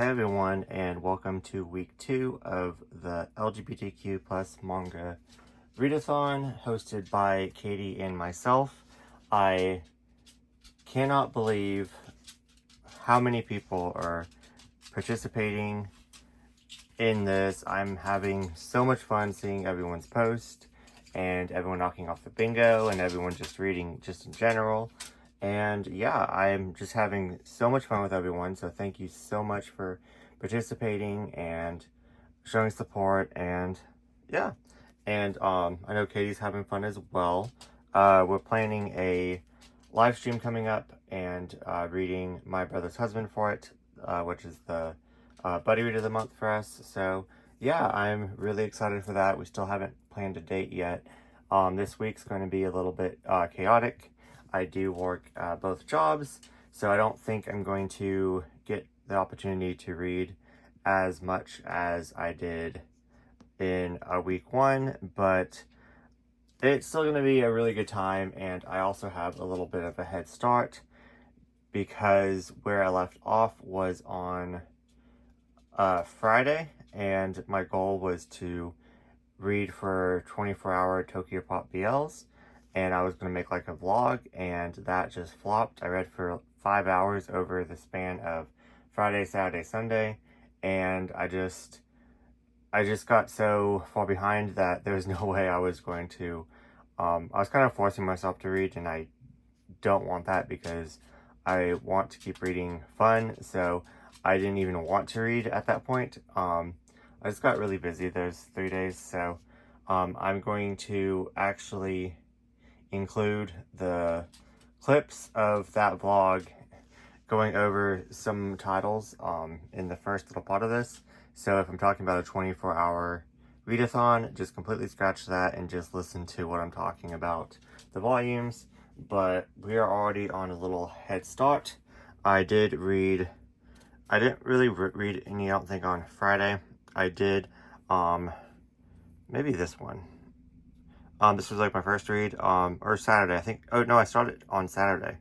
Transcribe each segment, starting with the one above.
Hey everyone, and welcome to week 2 of the LGBTQ plus manga readathon hosted by Katie and myself. I cannot believe how many people are participating in this. I'm having so much fun seeing everyone's post and everyone knocking off the bingo and everyone just reading just in general. And yeah, I'm just having so much fun with everyone, so thank you so much for participating and showing support. And yeah, and I know Katie's having fun as well. We're planning a live stream coming up and reading My Brother's Husband for it, which is the buddy read of the month for us. So yeah, I'm really excited for that. We still haven't planned a date yet. This week's going to be a little bit chaotic. I do work both jobs, so I don't think I'm going to get the opportunity to read as much as I did in week 1, but it's still going to be a really good time. And I also have a little bit of a head start because where I left off was on Friday, and my goal was to read for 24-hour Tokyo Pop BLs, and I was going to make like a vlog, and that just flopped. I read for 5 hours over the span of Friday, Saturday, Sunday, and I just got so far behind that there was no way I was going to, I was kind of forcing myself to read, and I don't want that because I want to keep reading fun, so I didn't even want to read at that point. I just got really busy those 3 days, so I'm going to actually include the clips of that vlog going over some titles in the first little part of this. So if I'm talking about a 24-hour readathon, just completely scratch that and just listen to what I'm talking about, the volumes. But we are already on a little head start. I didn't really read any, I don't think, on Friday. I did maybe this one. This was like my first read, or Saturday, I think. Oh, no, I started on Saturday.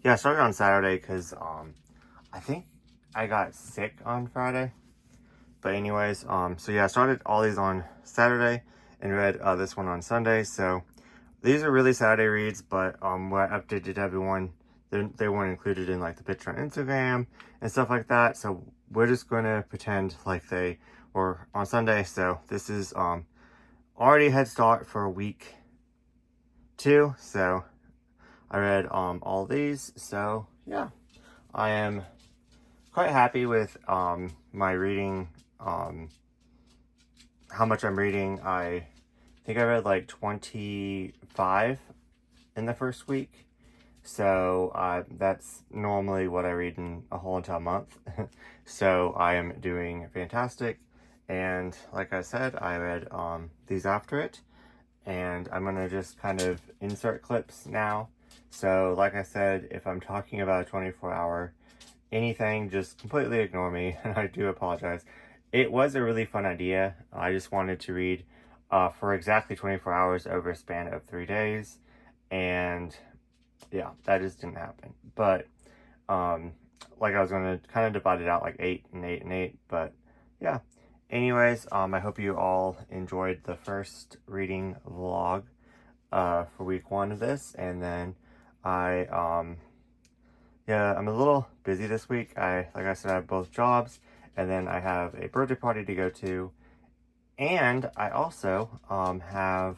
Yeah, I started on Saturday because, I think I got sick on Friday. But anyways, so yeah, I started all these on Saturday and read this one on Sunday. So these are really Saturday reads, but where I updated everyone, they weren't included in like the picture on Instagram and stuff like that. So we're just going to pretend like they were on Sunday. So this is, already head start for week 2, so I read all these. So yeah, I am quite happy with my reading, how much I'm reading. I think I read like 25 in the first week, so that's normally what I read in a whole entire month. So I am doing fantastic. And like I said, I read these after it, and I'm going to just kind of insert clips now. So like I said, if I'm talking about a 24-hour anything, just completely ignore me, and I do apologize. It was a really fun idea. I just wanted to read for exactly 24 hours over a span of 3 days, and yeah, that just didn't happen. But like I was going to kind of divide it out like 8 and 8 and 8, but yeah. Anyways, I hope you all enjoyed the first reading vlog for week 1 of this. And then yeah, I'm a little busy this week. Like I said, I have both jobs, and then I have a birthday party to go to. And I also have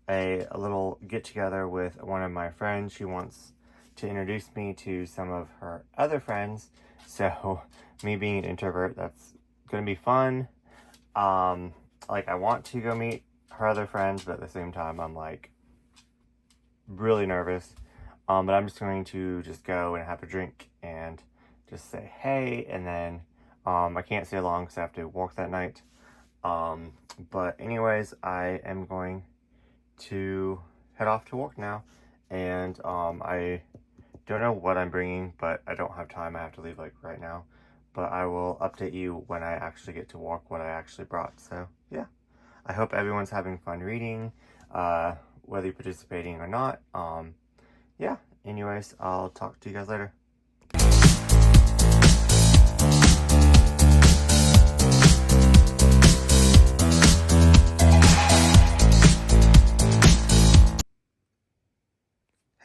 a little get together with one of my friends. She wants to introduce me to some of her other friends. So me being an introvert, that's gonna be fun. Like, I want to go meet her other friends, but at the same time I'm like really nervous. But I'm just going to just go and have a drink and just say hey, and then I can't stay long because I have to work that night. But anyways, I am going to head off to work now, and I don't know what I'm bringing, but I don't have time. I have to leave like right now. But I will update you when I actually get to work what I actually brought. So yeah, I hope everyone's having fun reading, whether you're participating or not. Yeah, anyways, I'll talk to you guys later.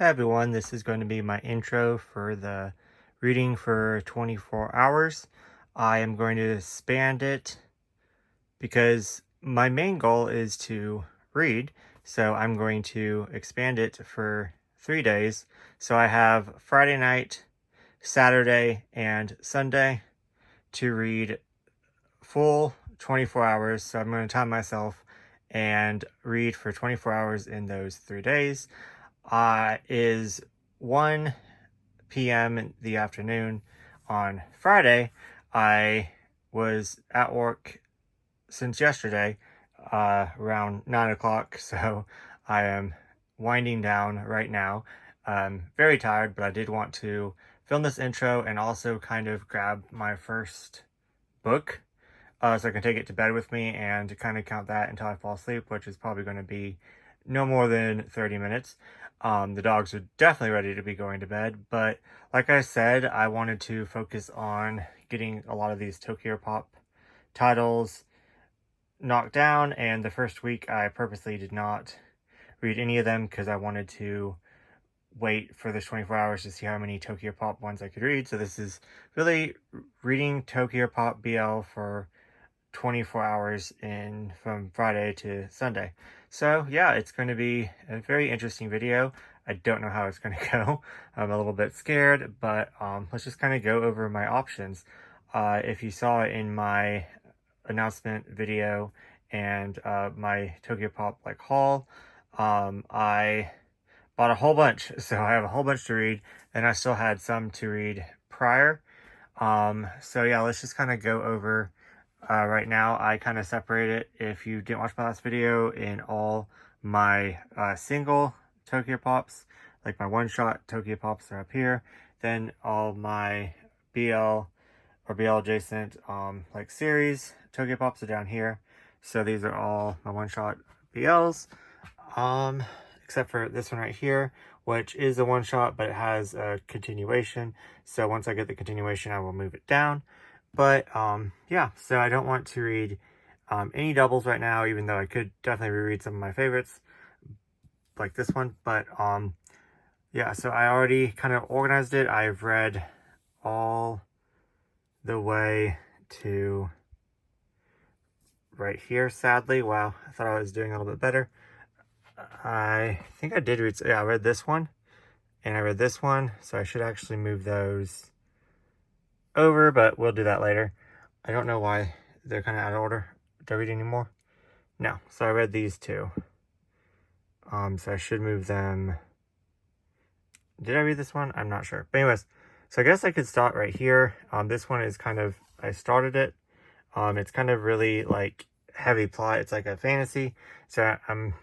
Hey everyone, this is going to be my intro for the reading for 24 hours. I am going to expand it because my main goal is to read, so I'm going to expand it for 3 days. So I have Friday night, Saturday, and Sunday to read full 24 hours. So I'm going to time myself and read for 24 hours in those 3 days. Is 1 p.m. in the afternoon on Friday. I was at work since yesterday, around 9 o'clock, so I am winding down right now. I'm very tired, but I did want to film this intro and also kind of grab my first book, so I can take it to bed with me and kind of count that until I fall asleep, which is probably going to be no more than 30 minutes. The dogs are definitely ready to be going to bed, but like I said, I wanted to focus on getting a lot of these Tokyo Pop titles knocked down, and the first week I purposely did not read any of them because I wanted to wait for this 24 hours to see how many Tokyo Pop ones I could read. So this is really reading Tokyo Pop BL for 24 hours from Friday to Sunday. So yeah, it's going to be a very interesting video. I don't know how it's going to go. I'm a little bit scared, but let's just kind of go over my options. If you saw in my announcement video and my Tokyo Pop haul, I bought a whole bunch, so I have a whole bunch to read, and I still had some to read prior. So yeah, let's just kind of go over. Right now, I kind of separate it, if you didn't watch my last video, in all my single Tokyo Pops, like my one-shot Tokyo Pops are up here. Then all my BL or BL adjacent series Tokyo Pops are down here. So these are all my one-shot BLs, except for this one right here, which is a one-shot, but it has a continuation. So once I get the continuation, I will move it down. But, yeah, so I don't want to read any doubles right now, even though I could definitely reread some of my favorites, like this one. But, yeah, so I already kind of organized it. I've read all the way to right here, sadly. Wow, I thought I was doing a little bit better. I think I did read, yeah, I read this one, and I read this one, so I should actually move those over, but we'll do that later. I don't know why they're kind of out of order. Do I read any more? No. So I read these two. So I should move them. Did I read this one? I'm not sure. But anyways, so I guess I could start right here. This one is kind of, I started it. It's kind of really heavy plot. It's like a fantasy. So I'm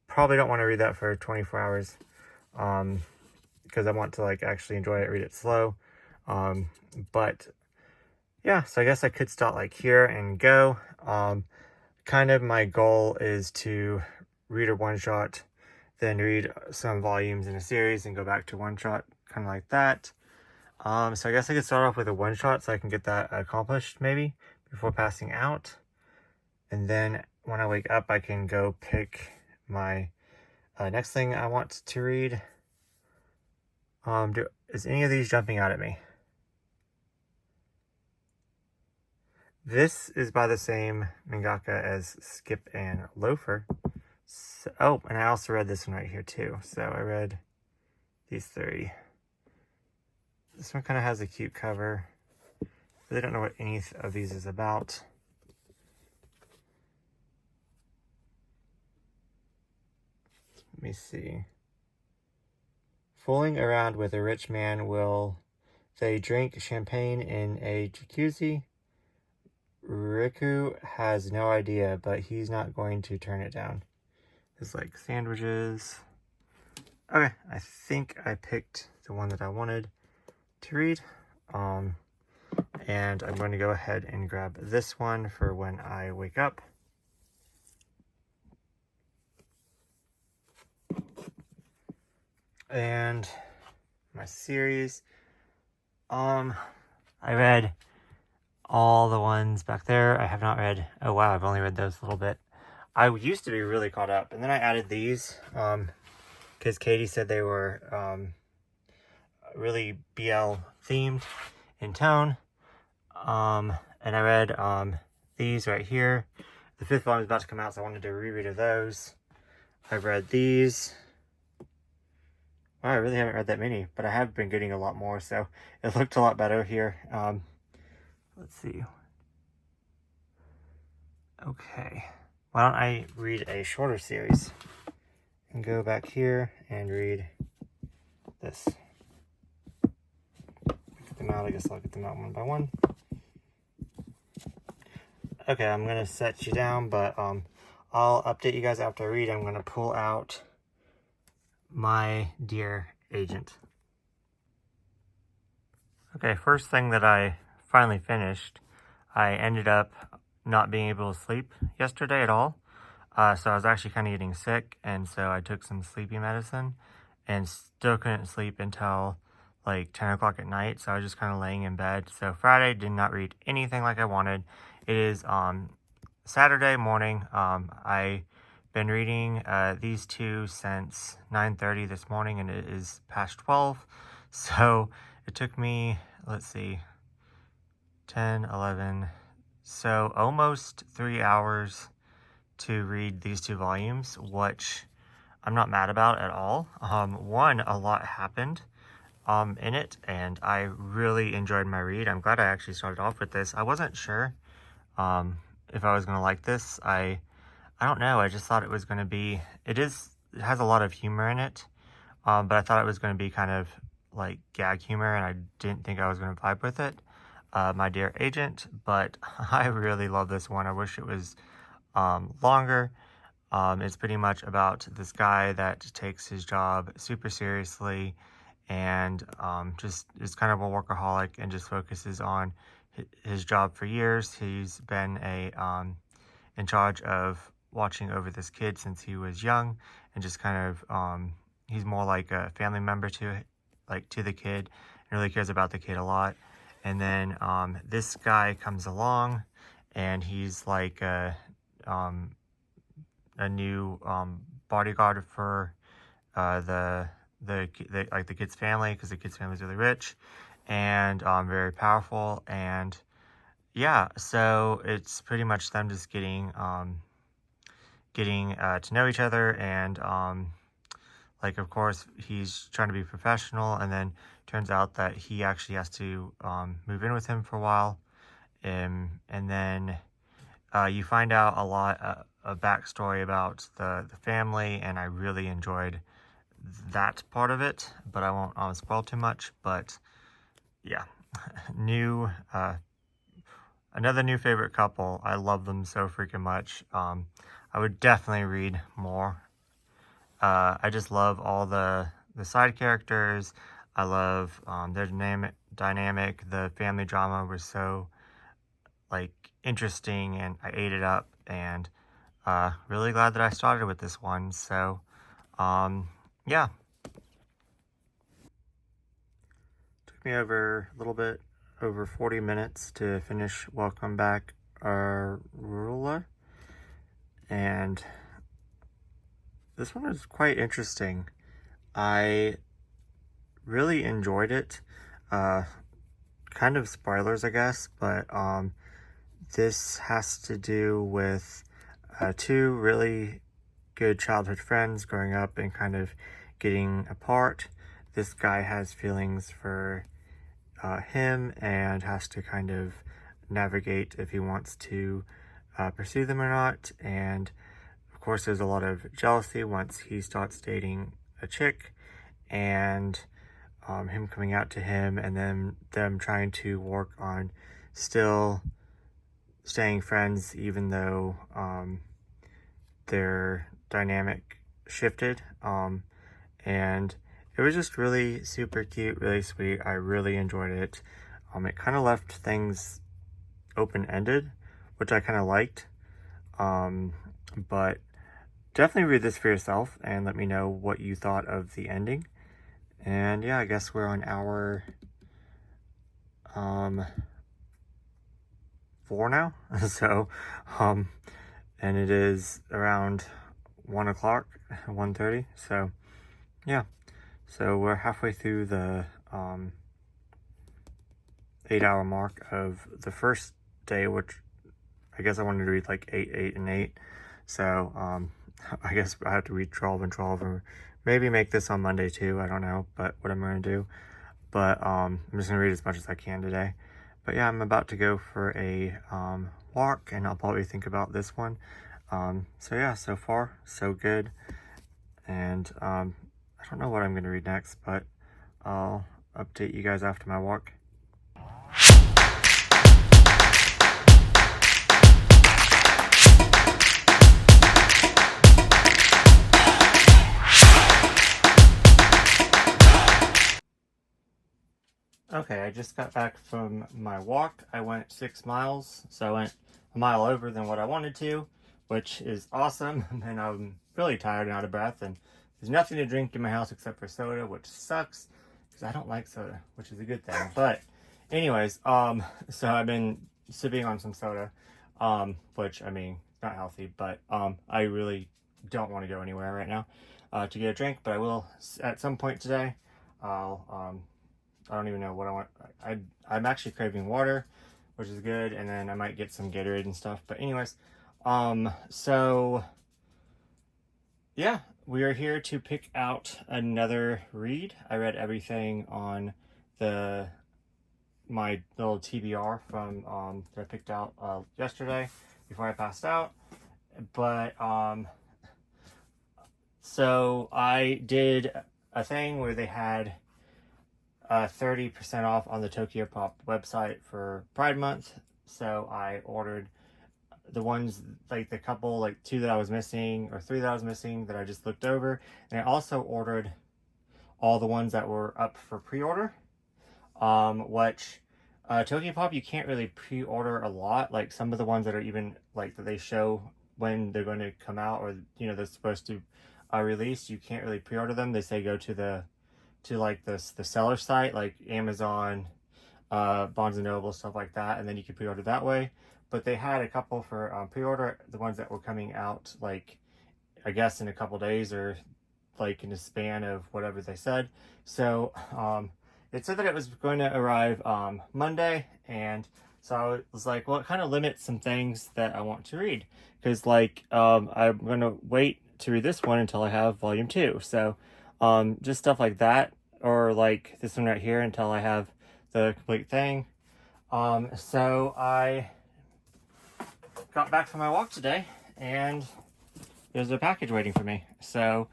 probably don't want to read that for 24 hours. Because I want to actually enjoy it, read it slow. But yeah, so I guess I could start here and go. Kind of my goal is to read a one-shot, then read some volumes in a series and go back to one-shot, kind of like that. So I guess I could start off with a one-shot so I can get that accomplished maybe before passing out. And then when I wake up, I can go pick my next thing I want to read. Is any of these jumping out at me? This is by the same mangaka as Skip and Loafer. So, oh, and I also read this one right here too. So I read these three. This one kind of has a cute cover. Really don't know what any of these is about. Let me see. Fooling around with a rich man, will they drink champagne in a jacuzzi? Riku has no idea, but he's not going to turn it down. It's like sandwiches. Okay, I think I picked the one that I wanted to read. And I'm going to go ahead and grab this one for when I wake up. And my series. I read all the ones back there. I have not read, oh wow, I've only read those a little bit. I used to be really caught up, and then I added these, because because Katie said they were really BL themed in tone. And I read these right here. The 5th volume is about to come out, so I wanted to reread of those. I've read these. Wow, I really haven't read that many, but I have been getting a lot more, so it looked a lot better here. Let's see. Okay. Why don't I read a shorter series? And go back here and read this. Get them out. I guess I'll get them out one by one. Okay, I'm going to set you down, but I'll update you guys after I read. I'm going to pull out My Dear Agent. Okay, first thing that I finally finished, I ended up not being able to sleep yesterday at all. So I was actually kind of getting sick, and so I took some sleeping medicine and still couldn't sleep until like 10 o'clock at night. So I was just kind of laying in bed. So Friday did not read anything like I wanted. It is Saturday morning. I've been reading these two since 9:30 this morning, and it is past 12. So it took me, let's see, 10, 11, so almost 3 hours to read these 2 volumes, which I'm not mad about at all. One, a lot happened in it, and I really enjoyed my read. I'm glad I actually started off with this. I wasn't sure if I was going to like this. I don't know. I just thought it was going to be, it has a lot of humor in it, but I thought it was going to be kind of like gag humor, and I didn't think I was going to vibe with it. My Dear Agent, but I really love this one. I wish it was longer. It's pretty much about this guy that takes his job super seriously and just is kind of a workaholic and just focuses on his job for years. He's been in charge of watching over this kid since he was young, and just kind of he's more like a family member to the kid, and really cares about the kid a lot. And then this guy comes along, and he's like a new bodyguard for the kid's family, because the kid's family is really rich and very powerful. And yeah, so it's pretty much them just getting to know each other, and like, of course, he's trying to be professional, and then turns out that he actually has to move in with him for a while. And then you find out a lot of backstory about the family, and I really enjoyed that part of it, but I won't spoil too much. But yeah, another new favorite couple. I love them so freaking much. I would definitely read more. I just love all the side characters. I love their dynamic. The family drama was so like interesting, and I ate it up, and really glad that I started with this one. So yeah, took me over a little bit over 40 minutes to finish Welcome Back, Ruler. And this one was quite interesting. I really enjoyed it. Kind of spoilers, I guess, but this has to do with 2 really good childhood friends growing up and kind of getting apart. This guy has feelings for him and has to kind of navigate if he wants to pursue them or not. And of course, there's a lot of jealousy once he starts dating a chick, and him coming out to him, and then them trying to work on still staying friends, even though their dynamic shifted. And it was just really super cute, really sweet. I really enjoyed it. It kind of left things open-ended, which I kind of liked. But definitely read this for yourself and let me know what you thought of the ending. And yeah, I guess we're on hour 4 now. So, and it is around 1 o'clock, 1:30. So yeah, so we're halfway through the 8-hour mark of the first day, which I guess I wanted to read like 8, 8, and 8. So I guess I have to read 12 and 12, or maybe make this on Monday too. I don't know, but what I'm going to do. But I'm just going to read as much as I can today. But yeah, I'm about to go for a walk, and I'll probably think about this one. So yeah, so far, so good. And I don't know what I'm going to read next, but I'll update you guys after my walk. Okay, I just got back from my walk. I went 6 miles, so I went a mile over than what I wanted to, which is awesome. And I'm really tired and out of breath, and there's nothing to drink in my house except for soda, which sucks because I don't like soda, which is a good thing. But anyways, so I've been sipping on some soda, which, I mean, not healthy, but I really don't want to go anywhere right now to get a drink, but I will at some point today. I don't even know what I want. I'm actually craving water, which is good, and then I might get some Gatorade and stuff. But anyways, so yeah, we are here to pick out another read. I read everything on my little TBR from that I picked out yesterday before I passed out. But so I did a thing where they had 30% off on the Tokyo Pop website for Pride Month. So I ordered the ones, like the couple, like 2 that I was missing, or 3 that I was missing that I just looked over. And I also ordered all the ones that were up for pre-order. Which Tokyo Pop, you can't really pre-order a lot. Like some of the ones that are even like that they show when they're going to come out, or they're supposed to release, you can't really pre-order them. They say go to like the seller site, like Amazon, Barnes & Noble, stuff like that, and then you can pre-order that way. But they had a couple for pre-order, the ones that were coming out, like, I guess in a couple days, or like in a span of whatever they said. So it said that it was going to arrive Monday, and so I was like, well, it kind of limits some things that I want to read, because like I'm going to wait to read this one until I have volume 2. So just stuff like that, or like this one right here until I have the complete thing. So I got back from my walk today, and there's a package waiting for me. So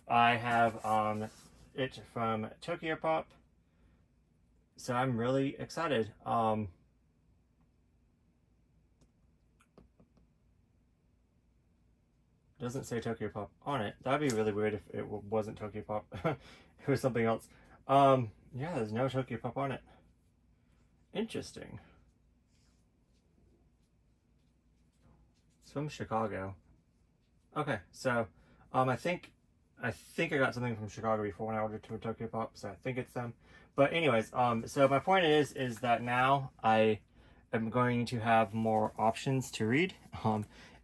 I have it from Tokyo Pop. So I'm really excited. Doesn't say Tokyo Pop on it. That'd be really weird if it wasn't Tokyo Pop. It was something else. Yeah, there's no Tokyo Pop on it. Interesting. It's from Chicago. Okay, so I think I got something from Chicago before when I ordered to a Tokyo Pop, so I think it's them. But anyways, so my point is that now I am going to have more options to read.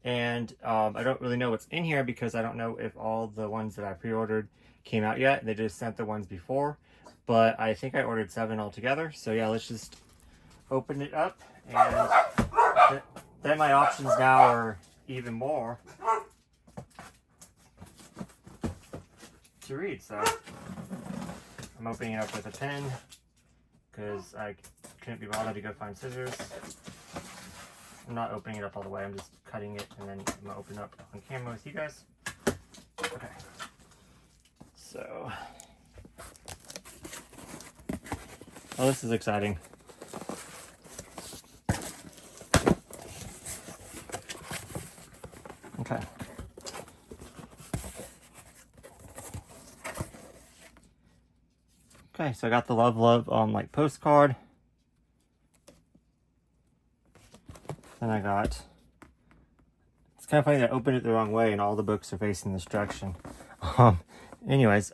And I don't really know what's in here, because I don't know if all the ones that I pre-ordered came out yet. They just sent the ones before, but I think I ordered 7 altogether. So yeah, let's just open it up, and then my options now are even more to read. So I'm opening it up with a pen, because I couldn't be bothered to go find scissors. I'm not opening it up all the way, I'm just cutting it, and then I'm gonna open it up on camera with you guys. Okay. So, oh, this is exciting. Okay. Okay, so I got the Love like postcard. Then I got, it's kind of funny that I opened it the wrong way and all the books are facing this direction. Anyways,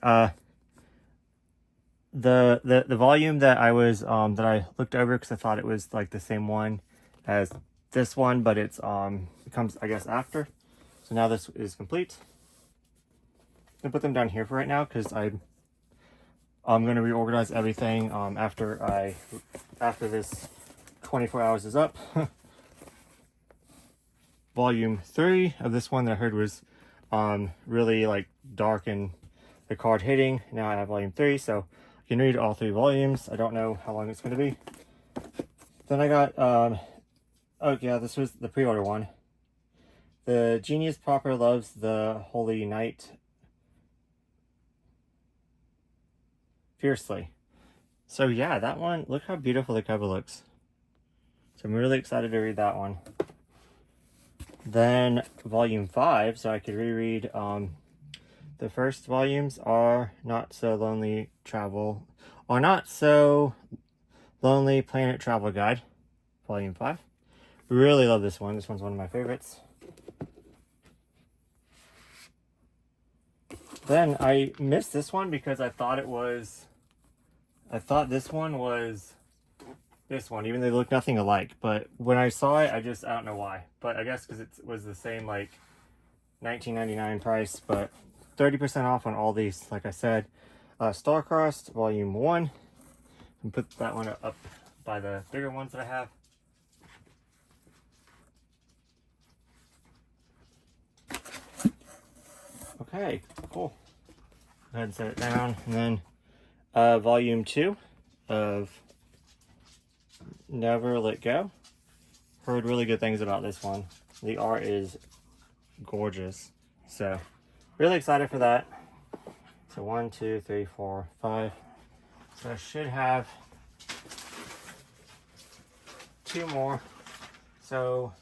the volume that I was that I looked over, because I thought it was like the same one as this one, but it's it comes, I guess, after. So now this is complete. gonna put them down here for right now because I'm gonna reorganize everything after this 24 hours is up. Volume 3 of this one that I heard was really like dark and the card hitting. Now I have volume 3, so I can read all 3 volumes. I don't know how long it's going to be. Then I got oh yeah, this was the pre-order one. The Genius Proper Loves the Holy Night Fiercely. So yeah, that one, look how beautiful the cover looks. So I'm really excited to read that one. Then volume 5, so I could reread the first volumes are Not So Lonely Travel, or Not So Lonely Planet Travel Guide, volume 5. Really love this one. This one's one of my favorites. Then I missed this one because I thought this one was this one, even though they look nothing alike. But when I saw it, I don't know why. But I guess because it was the same like $19.99 price, but 30% off on all these. Like I said, Starcrossed Volume 1. And put that one up by the bigger ones that I have. Okay, cool. Go ahead and set it down. And then Volume 2 of Never Let Go. Heard really good things about this one. The art is gorgeous. So, really excited for that. So 1, 2, 3, 4, 5. So I should have 2 more. So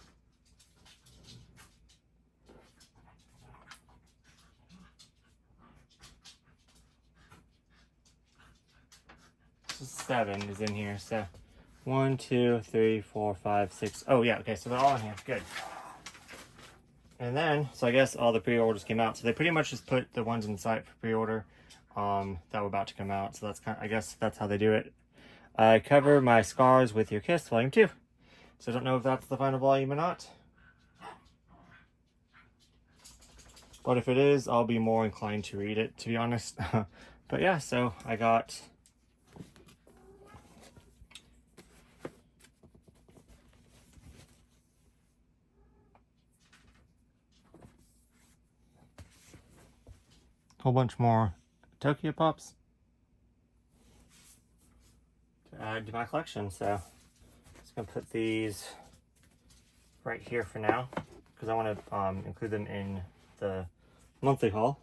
seven is in here. So 1, 2, 3, 4, 5, 6. Oh yeah, okay, so they're all in here. Good. And then, so I guess all the pre-orders came out. So they pretty much just put the ones in sight for pre-order that were about to come out. So that's I guess that's how they do it. I Cover My Scars With Your Kiss, Volume 2. So I don't know if that's the final volume or not. But if it is, I'll be more inclined to read it, to be honest. But yeah, so I got a whole bunch more Tokyo Pops to add to my collection. So I'm just gonna put these right here for now because I want to include them in the monthly haul.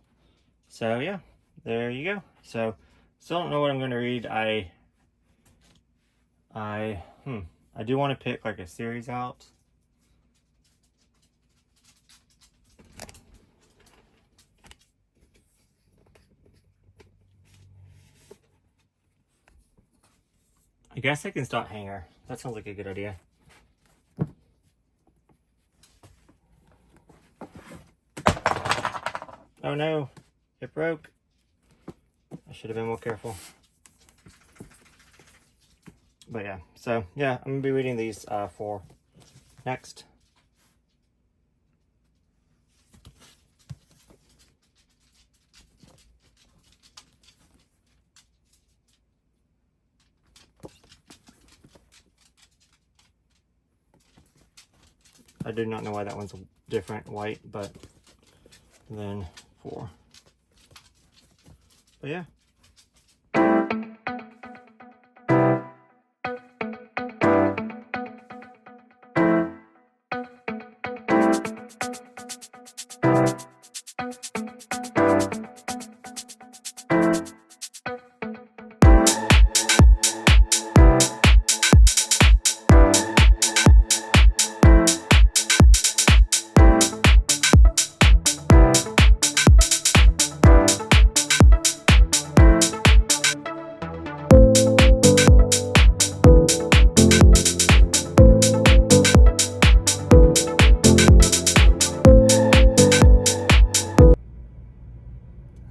So yeah, there you go. So still don't know what I'm going to read. I do want to pick like a series out. I guess I can start Hanger. That sounds like a good idea. Oh no, it broke. I should have been more careful. But yeah, so yeah, I'm gonna be reading these for next. I do not know why that one's different white, but then 4. But yeah.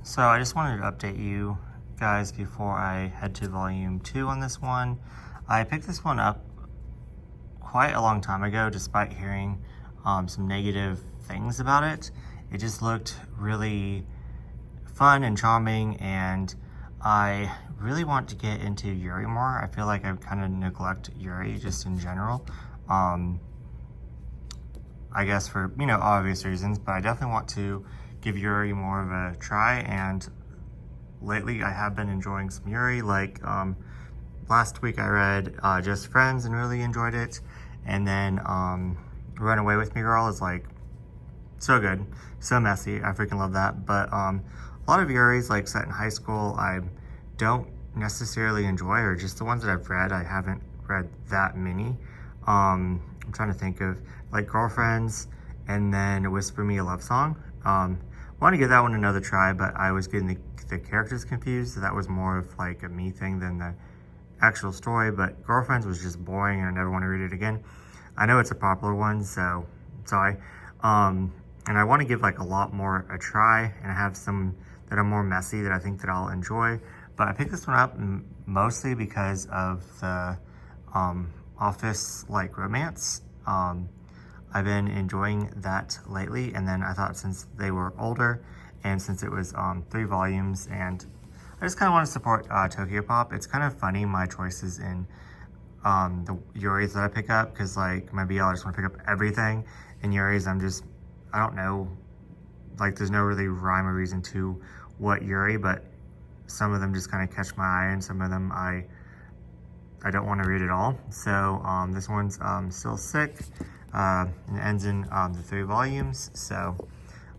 So I just wanted to update you guys before I head to volume 2 on this one. I picked this one up quite a long time ago despite hearing some negative things about it. It just looked really fun and charming, and I really want to get into Yuri more. I feel like I kind of neglect Yuri just in general. I guess for, you know, obvious reasons, but I definitely want to give Yuri more of a try, and lately I have been enjoying some Yuri. Like, last week I read Just Friends and really enjoyed it, and then Run Away With Me Girl is like so good, so messy. I freaking love that. But a lot of Yuris like set in high school I don't necessarily enjoy, or just the ones that I've read, I haven't read that many. I'm trying to think of like Girlfriends and then Whisper Me a Love Song. I want to give that one another try, but I was getting the characters confused, so that was more of like a me thing than the actual story. But Girlfriends was just boring and I never want to read it again. I know it's a popular one, so sorry. And I want to give like a lot more a try, and I have some that are more messy that I think that I'll enjoy. But I picked this one up mostly because of the office like romance. I've been enjoying that lately, and then I thought since they were older and since it was 3 volumes, and I just kind of want to support Tokyo Pop. It's kind of funny my choices in the Yuris that I pick up, because like my BL I just want to pick up everything, and Yuris I don't know, like there's no really rhyme or reason to what Yuri, but some of them just kind of catch my eye, and some of them I don't want to read at all. So this one's still sick, and it ends in the 3 volumes. So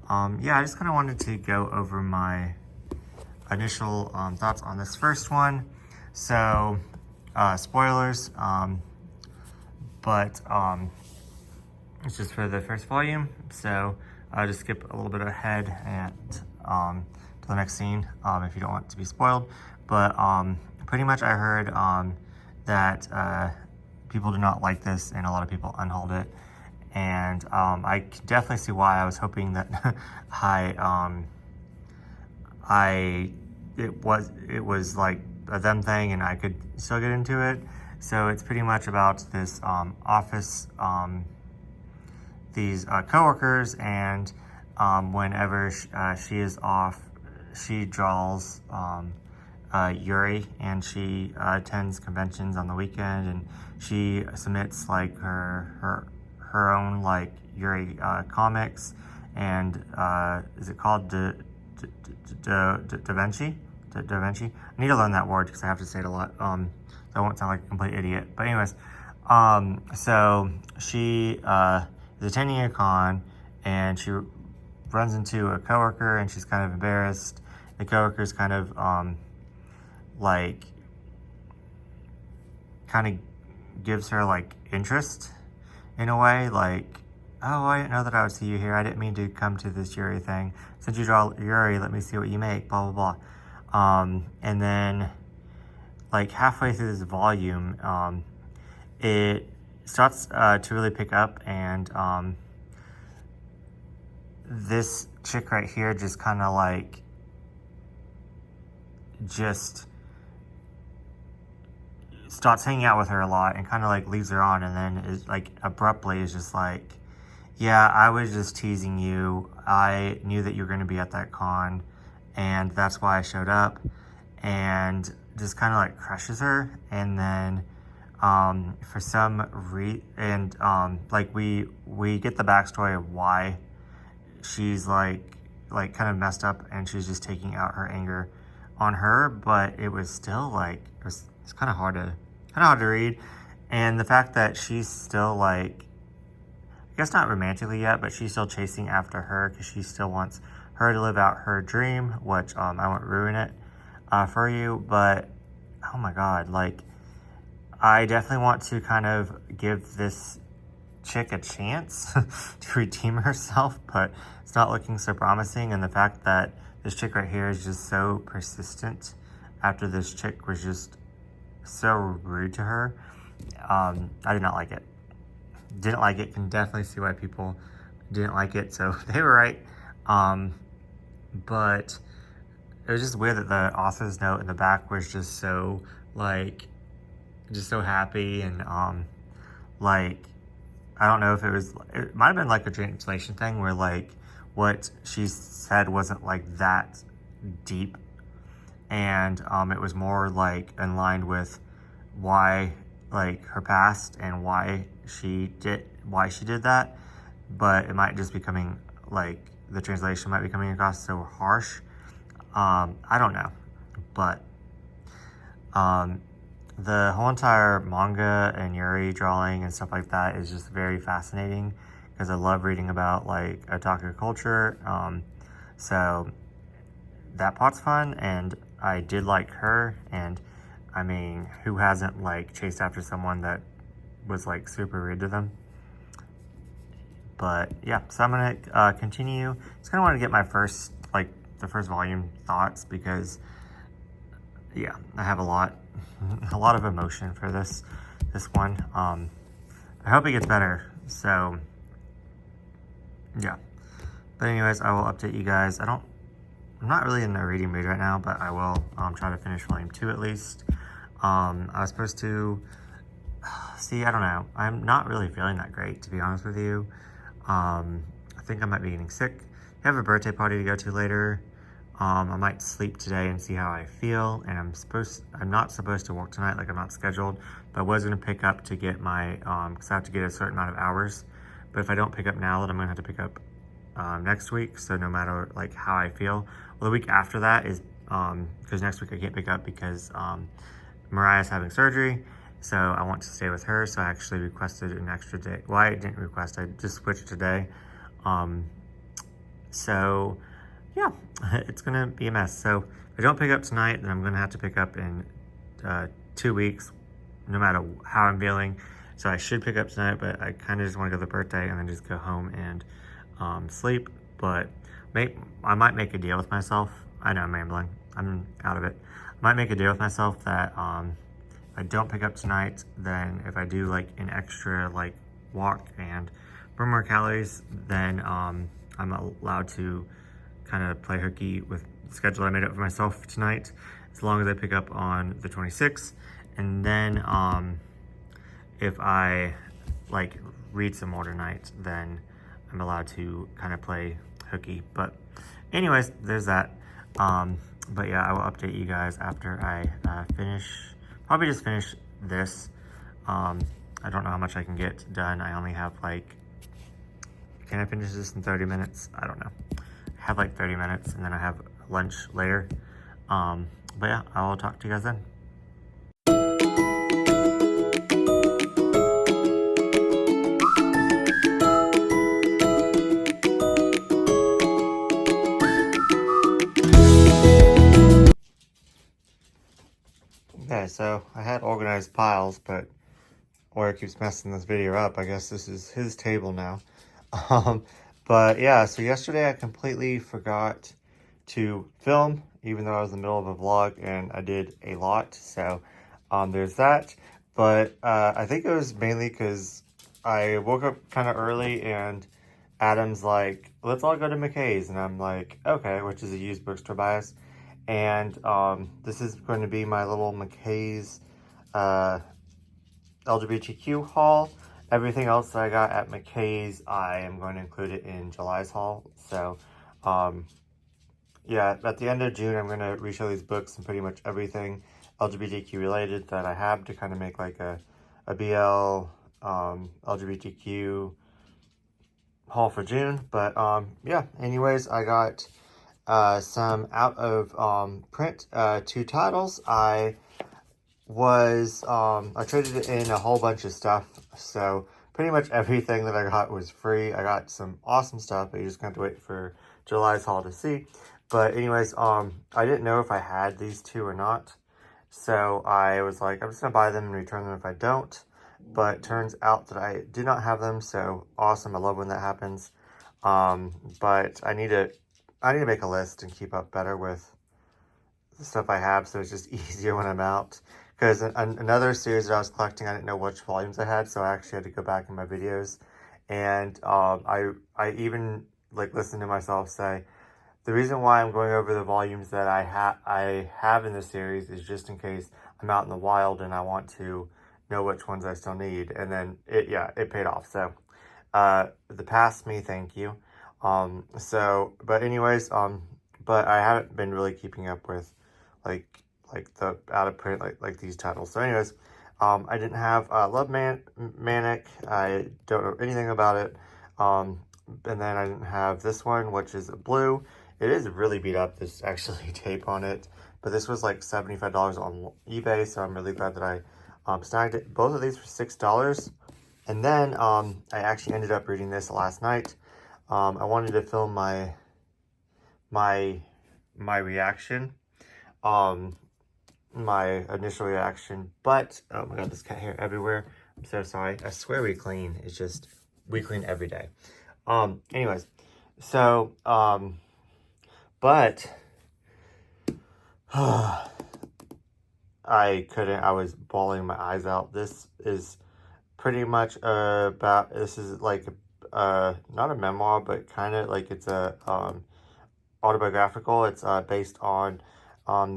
yeah, I just kind of wanted to go over my initial thoughts on this first one. So spoilers, but it's just for the first volume, so I'll just skip a little bit ahead and to the next scene if you don't want to be spoiled. But pretty much I heard that people do not like this, and a lot of people unhauled it, and I can definitely see why. I was hoping that it was like a them thing and I could still get into it. So it's pretty much about this office, these coworkers, and whenever she is off, she draws Yuri, and she attends conventions on the weekend, and she submits like her own like Yuri comics, and is it called Da Vinci? Da Vinci? I need to learn that word because I have to say it a lot, so I won't sound like a complete idiot. But anyways, so she is attending a con, and she runs into a coworker, and she's kind of embarrassed. The coworker's kind of like kind of gives her like interest in a way, like, oh, I didn't know that I would see you here. I didn't mean to come to this Yuri thing. Since you draw Yuri, let me see what you make, blah, blah, blah. And then like halfway through this volume, it starts to really pick up, and this chick right here just kind of like just starts hanging out with her a lot and kind of like leaves her on, and then is like abruptly is just like, yeah, I was just teasing you. I knew that you were going to be at that con, and that's why I showed up, and just kind of like crushes her. And then for some like we get the backstory of why she's like kind of messed up, and she's just taking out her anger on her. But it was still like it's kind of hard to read, and the fact that she's still like, I guess not romantically yet, but she's still chasing after her because she still wants her to live out her dream, which I won't ruin it for you. But oh my god, like I definitely want to kind of give this chick a chance to redeem herself, but it's not looking so promising. And the fact that this chick right here is just so persistent after this chick was just so rude to her, I did not like it. Didn't like it. Can definitely see why people didn't like it, so they were right. But it was just weird that the author's note in the back was just so like just so happy, and like I don't know if it might have been like a translation thing where like what she said wasn't like that deep, and it was more like in line with why, like, her past and why she did that. But it might just be coming, like, the translation might be coming across so harsh. I don't know, but the whole entire manga and Yuri drawing and stuff like that is just very fascinating because I love reading about, like, otaku culture. So that part's fun, and I did like her, and I mean, who hasn't, like, chased after someone that was, like, super rude to them? But yeah, so I'm gonna continue. Just kind of want to get my first, like, the first volume thoughts, because yeah, I have a lot of emotion for this one. I hope it gets better. So yeah, but anyways, I will update you guys. I'm not really in a reading mood right now, but I will try to finish volume 2 at least. I was supposed to see, I don't know, I'm not really feeling that great, to be honest with you. I think I might be getting sick. I have a birthday party to go to later. I might sleep today and see how I feel, and I'm not supposed to work tonight, like, I'm not scheduled, but I was going to pick up to get my, because I have to get a certain amount of hours. But if I don't pick up now, then I'm going to have to pick up next week. So no matter, like, how I feel, well, the week after that is, because next week I can't pick up because Mariah's having surgery, so I want to stay with her. So I actually requested an extra day. Well, I didn't request, I just switched today. So yeah, it's gonna be a mess. So if I don't pick up tonight, then I'm gonna have to pick up in 2 weeks, no matter how I'm feeling. So I should pick up tonight, but I kind of just want to go to the birthday and then just go home and sleep. But I might make a deal with myself. I know I'm rambling. I'm out of it. I might make a deal with myself that if I don't pick up tonight, then if I do, like, an extra, like, walk and burn more calories, then I'm allowed to kind of play hooky with the schedule I made up for myself tonight, as long as I pick up on the 26th. And then if I, like, read some more tonight, then I'm allowed to kind of play hooky. But anyways, there's that. But yeah, I will update you guys after I probably just finish this. I don't know how much I can get done. I only have, like, can I finish this in 30 minutes? I don't know. I have like 30 minutes, and then I have lunch later. But yeah, I will talk to you guys then. Okay, so I had organized piles, but Oyer keeps messing this video up. I guess this is his table now. But yeah, so yesterday I completely forgot to film, even though I was in the middle of a vlog, and I did a lot. So there's that. But I think it was mainly because I woke up kind of early, and Adam's like, let's all go to McKay's. And I'm like, okay, which is a used bookstore by us. And this is going to be my little McKay's LGBTQ haul. Everything else that I got at McKay's, I am going to include it in July's haul. So, yeah, at the end of June, I'm going to reshow these books and pretty much everything LGBTQ related that I have to kind of make like a BL LGBTQ haul for June. But yeah, anyways, I got some out of print 2 titles. I traded in a whole bunch of stuff, so pretty much everything that I got was free. I got some awesome stuff, but you just have to wait for July's haul to see. But anyways, I didn't know if I had these 2 or not, so I was like, I'm just gonna buy them and return them if I don't. But it turns out that I did not have them, so awesome. I love when that happens. But I need to make a list and keep up better with the stuff I have, so it's just easier when I'm out. Because another series that I was collecting, I didn't know which volumes I had, so I actually had to go back in my videos. And I even, like, listened to myself say, the reason why I'm going over the volumes that I have in this series is just in case I'm out in the wild and I want to know which ones I still need. And then it paid off. So the past me, thank you. But anyways, but I haven't been really keeping up with like the out of print like these titles. So anyways, I didn't have Love Manic. I don't know anything about it. And then I didn't have this one, which is blue. It is really beat up. There's actually tape on it, but this was like $75 on eBay, so I'm really glad that I snagged it. Both of these for $6. And then I actually ended up reading this last night. I wanted to film my reaction, my initial reaction, but oh my god, this cat hair everywhere. I'm so sorry. I swear we clean. It's just we clean every day. Anyways, so but I couldn't. I was bawling my eyes out. This is pretty much about. This is like not a memoir, but kind of like it's a autobiographical. It's based on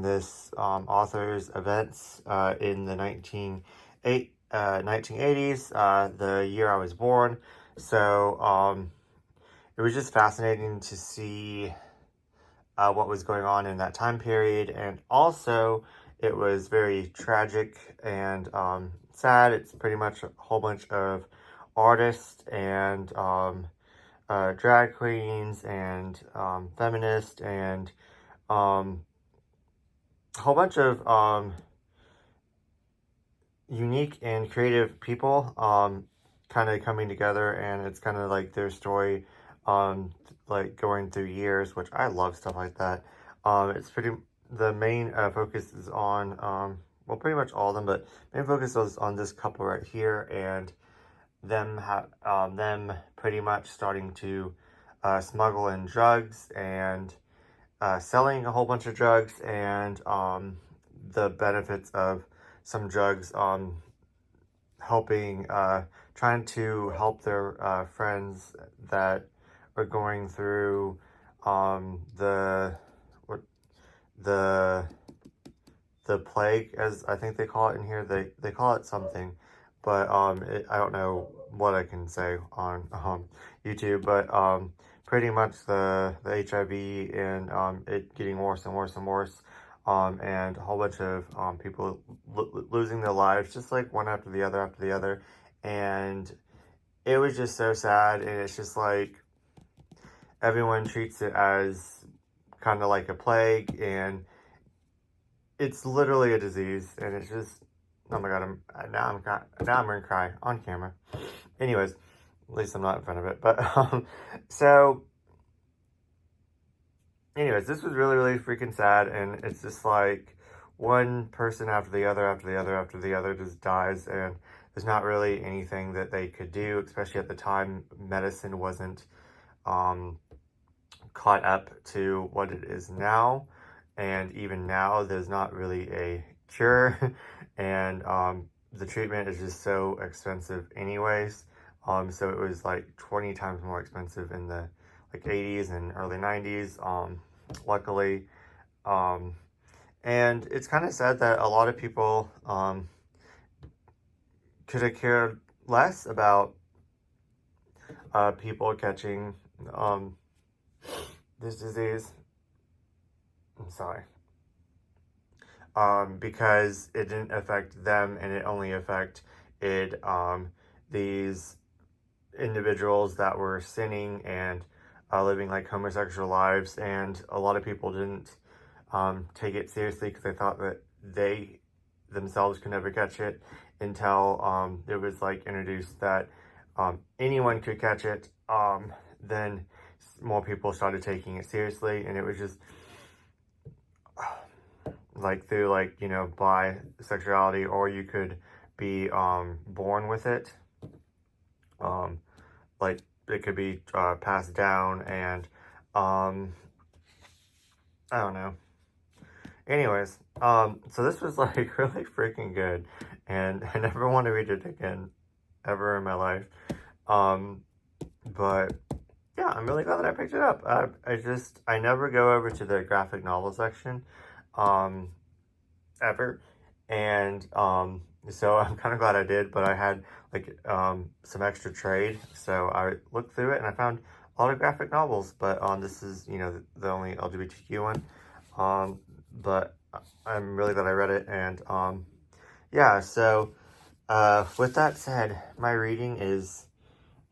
this author's events in the 1980s, the year I was born. So it was just fascinating to see what was going on in that time period, and also it was very tragic and sad. It's pretty much a whole bunch of artists and drag queens and feminists and a whole bunch of unique and creative people kind of coming together, and it's kind of like their story like going through years, which I love stuff like that. It's the main focus is on well, pretty much all of them, but main focus is on this couple right here, and them pretty much starting to smuggle in drugs and selling a whole bunch of drugs, and the benefits of some drugs helping trying to help their friends that are going through the plague, as I think they call it in here. They call it something, but I don't know what I can say on YouTube, but pretty much the HIV and it getting worse and worse and worse, and a whole bunch of people losing their lives, just like one after the other, and it was just so sad. And it's just like everyone treats it as kind of like a plague, and it's literally a disease, and it's just, oh my god, now I'm gonna cry on camera. Anyways, at least I'm not in front of it. But so anyways, this was really freaking sad, and it's just like one person after the other just dies, and there's not really anything that they could do, especially at the time. Medicine wasn't caught up to what it is now, and even now there's not really a cure, and the treatment is just so expensive anyways. So it was like 20 times more expensive in the like 80s and early 90s, luckily. And it's kind of sad that a lot of people could have cared less about people catching this disease. I'm sorry. Because it didn't affect them, and it only affected these individuals that were sinning and living like homosexual lives, and a lot of people didn't take it seriously because they thought that they themselves could never catch it, until it was like introduced that anyone could catch it. Then more people started taking it seriously, and it was just like through like, you know, bisexuality, or you could be born with it. Like it could be passed down, and I don't know. Anyways, so this was like really freaking good, and I never want to read it again ever in my life. But yeah, I'm really glad that I picked it up. I never go over to the graphic novel section ever, and so I'm kind of glad I did. But I had like some extra trade, so I looked through it and I found a lot of graphic novels, but this is, you know, the only LGBTQ one. But I'm really glad I read it, and yeah. So with that said, my reading is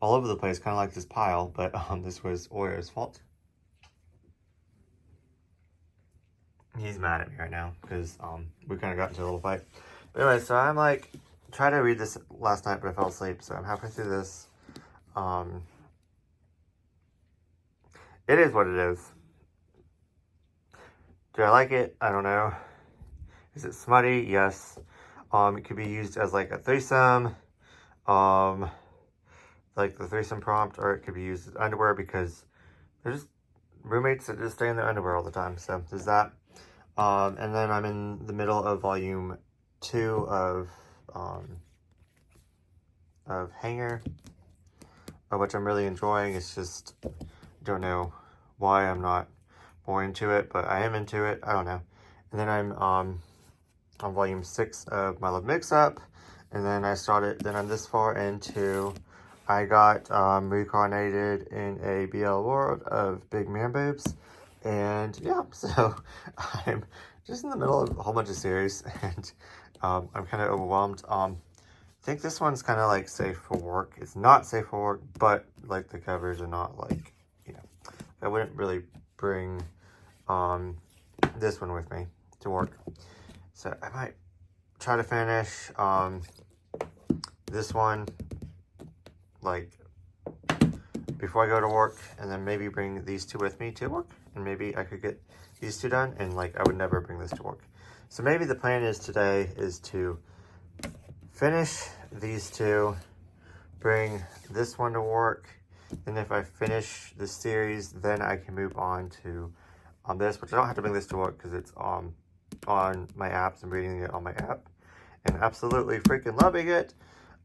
all over the place, kind of like this pile, but this was Oreo's fault. He's mad at me right now because we kind of got into a little fight. But anyway, so I'm like tried to read this last night, but I fell asleep, so I'm halfway through this. It is what it is. Do I like it? I don't know. Is it smutty? Yes. It could be used as like a threesome, like the threesome prompt, or it could be used as underwear because they're just roommates that just stay in their underwear all the time. So there's that. And then I'm in the middle of volume 2 of Hanger, which I'm really enjoying. It's just, don't know why I'm not more into it, but I am into it. I don't know. And then I'm on volume 6 of My Love Mix-Up, and then I'm this far into, I got reincarnated in a BL world of big man boobs, and yeah, so I'm just in the middle of a whole bunch of series, and I'm kind of overwhelmed. I think this one's kind of like safe for work. It's not safe for work, but like the covers are not like, you know, I wouldn't really bring this one with me to work. So I might try to finish this one like before I go to work, and then maybe bring these two with me to work, and maybe I could get these two done, and like I would never bring this to work. So maybe the plan is today is to finish these two, bring this one to work, and if I finish the series, then I can move on to this, which I don't have to bring this to work because it's on my apps. I'm reading it on my app and absolutely freaking loving it.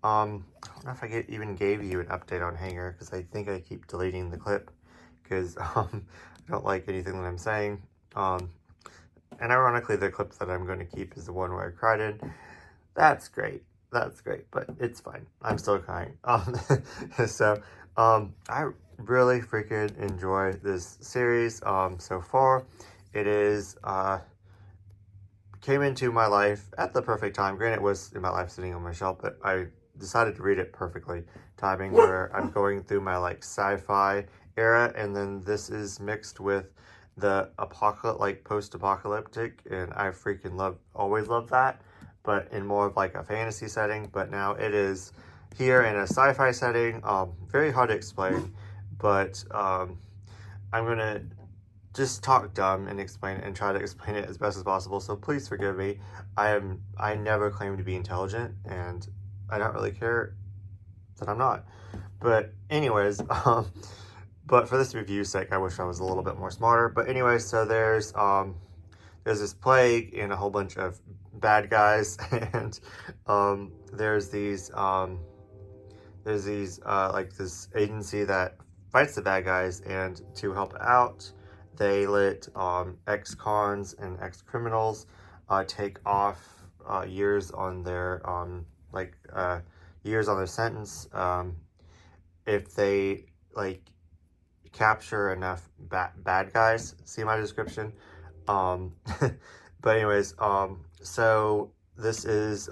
I don't know if I even gave you an update on Hanger because I think I keep deleting the clip because I don't like anything that I'm saying. And ironically, the clip that I'm going to keep is the one where I cried in. That's great. That's great, but it's fine. I'm still crying. So I really freaking enjoy this series so far. It is came into my life at the perfect time. Granted, it was in my life sitting on my shelf, but I decided to read it perfectly. Timing where I'm going through my like sci-fi era, and then this is mixed with the post-apocalyptic, and I freaking always love that, but in more of like a fantasy setting. But now it is here in a sci-fi setting. Very hard to explain, but I'm gonna just talk dumb and explain it and try to explain it as best as possible. So please forgive me. I never claim to be intelligent, and I don't really care that I'm not. But anyways, but for this review's sake, I wish I was a little bit more smarter. But anyway, so there's this plague and a whole bunch of bad guys, and there's these like this agency that fights the bad guys, and to help out, they let ex-cons and ex-criminals take off years on their years on their sentence if they like capture enough bad guys. See my description. But anyways, so this is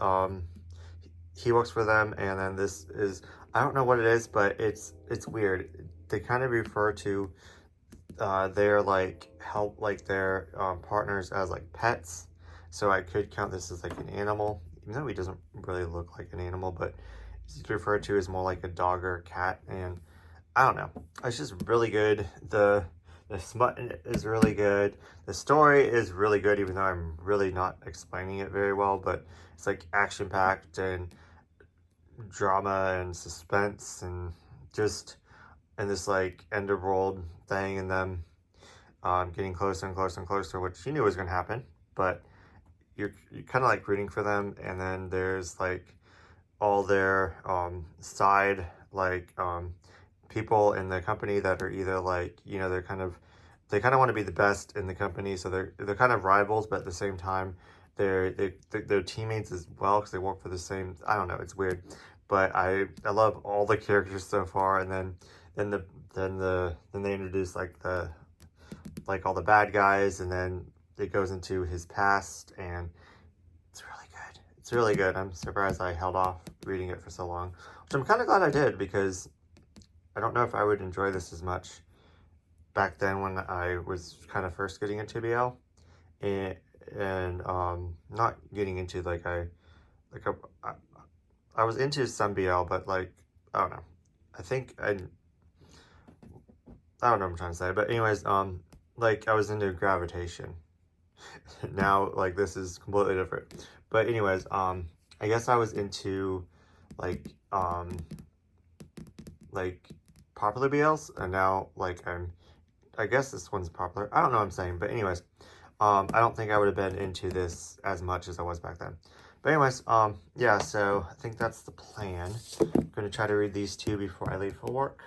he works for them, and then this is, I don't know what it is, but it's weird. They kind of refer to their like their partners as like pets, so I could count this as like an animal, even though he doesn't really look like an animal, but it's referred to as more like a dog or a cat. And I don't know, it's just really good. The smut is really good. The story is really good, even though I'm really not explaining it very well, but it's like action packed and drama and suspense, and just in this like end of world thing, and them getting closer and closer and closer, which you knew was going to happen, but you're kind of like rooting for them. And then there's like all their side like people in the company that are either like, you know, they kind of want to be the best in the company, so they're kind of rivals, but at the same time they're teammates as well because they work for the same, I don't know, it's weird. But I love all the characters so far. And then then they introduce like all the bad guys, and then it goes into his past, and it's really good. It's really good. I'm surprised I held off reading it for so long, which I'm kind of glad I did, because I don't know if I would enjoy this as much back then when I was kind of first getting into BL, and not getting into I was into some BL, but like, I don't know. I don't know what I'm trying to say, but anyways, like I was into gravitation. Now, like, this is completely different. But anyways, I guess I was into like popular BLs, and now like I guess this one's popular. I don't know what I'm saying, but anyways, I don't think I would have been into this as much as I was back then. But anyways, yeah, so I think that's the plan. I'm gonna try to read these two before I leave for work,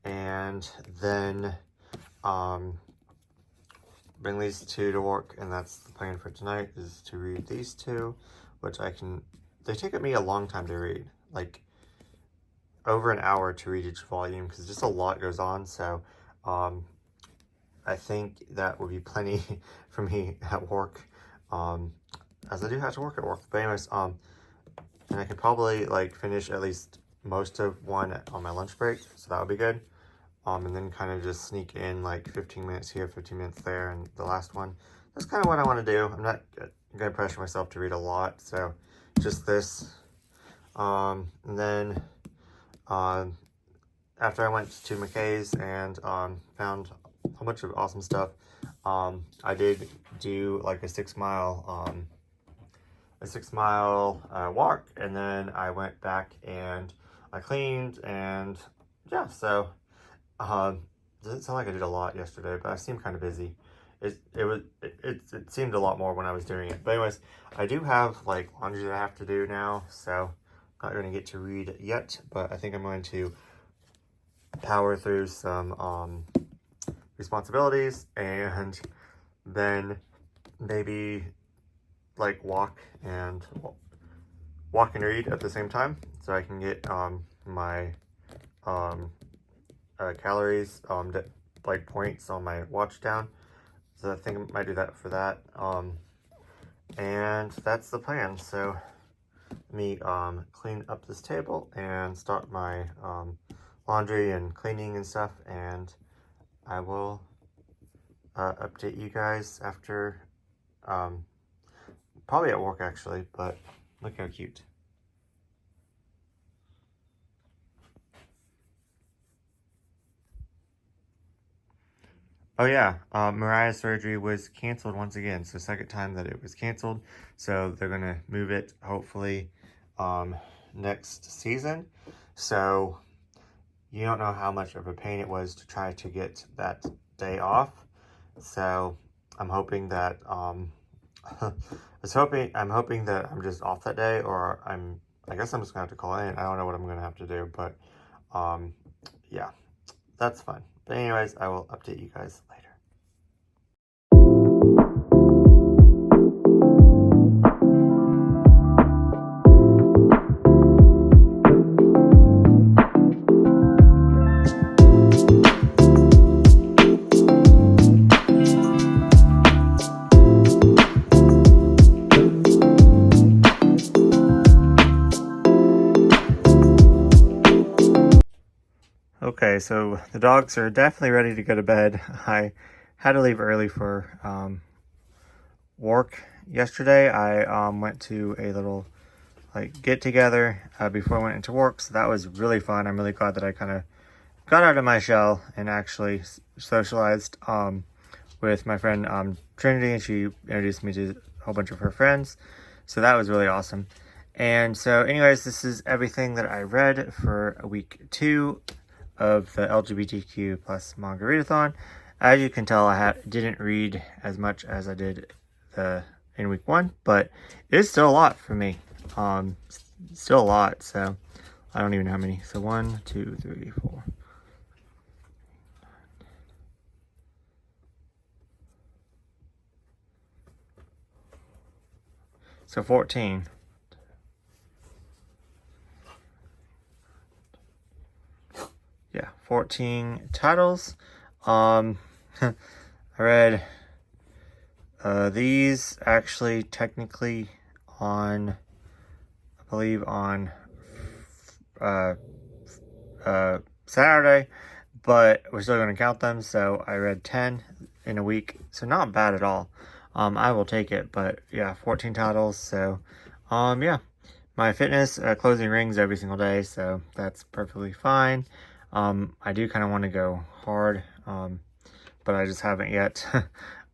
and then bring these two to work, and that's the plan for tonight, is to read these two, which they take me a long time to read, like over an hour to read each volume, because just a lot goes on. So I think that would be plenty for me at work, as I do have to work at work. But anyways, and I could probably like finish at least most of one on my lunch break, so that would be good. And then kind of just sneak in like 15 minutes here, 15 minutes there, and the last one. That's kind of what I want to do. I'm not going to pressure myself to read a lot, so just this. And then after I went to McKay's and found a whole bunch of awesome stuff, I did do like a 6 mile walk, and then I went back and I cleaned, and yeah, so doesn't sound like I did a lot yesterday, but I seemed kind of busy. It seemed a lot more when I was doing it. But anyways, I do have like laundry that I have to do now, so I'm not going to get to read yet, but I think I'm going to power through some responsibilities, and then maybe like walk and read at the same time, so I can get my calories like points on my watch down. So I think I might do that for that. And that's the plan. So let me clean up this table and start my laundry and cleaning and stuff, and I will update you guys after, probably at work actually, but look how cute. Oh yeah, Mariah's surgery was canceled once again. So second time that it was canceled. So they're gonna move it hopefully next season. So you don't know how much of a pain it was to try to get that day off. So I'm hoping that I'm hoping that I'm just off that day, or I guess I'm just gonna have to call in. I don't know what I'm gonna have to do, but yeah, that's fine. But anyways, I will update you guys later. Okay, so the dogs are definitely ready to go to bed. I had to leave early for work yesterday. I went to a little like get together before I went into work, so that was really fun. I'm really glad that I kind of got out of my shell and actually socialized with my friend Trinity, and she introduced me to a whole bunch of her friends, so that was really awesome. And so anyways, this is everything that I read for week 2 of the LGBTQ plus manga readathon. As you can tell, I didn't read as much as I did in week 1, but it is still a lot for me. Still a lot, so I don't even know how many. So 1, 2, 3, 4. So 14. Yeah, 14 titles. I read these actually technically on, I believe on Saturday, but we're still going to count them. So I read 10 in a week, so not bad at all. I will take it, but yeah, 14 titles. So yeah, my fitness closing rings every single day, so that's perfectly fine. I do kind of want to go hard, but I just haven't yet.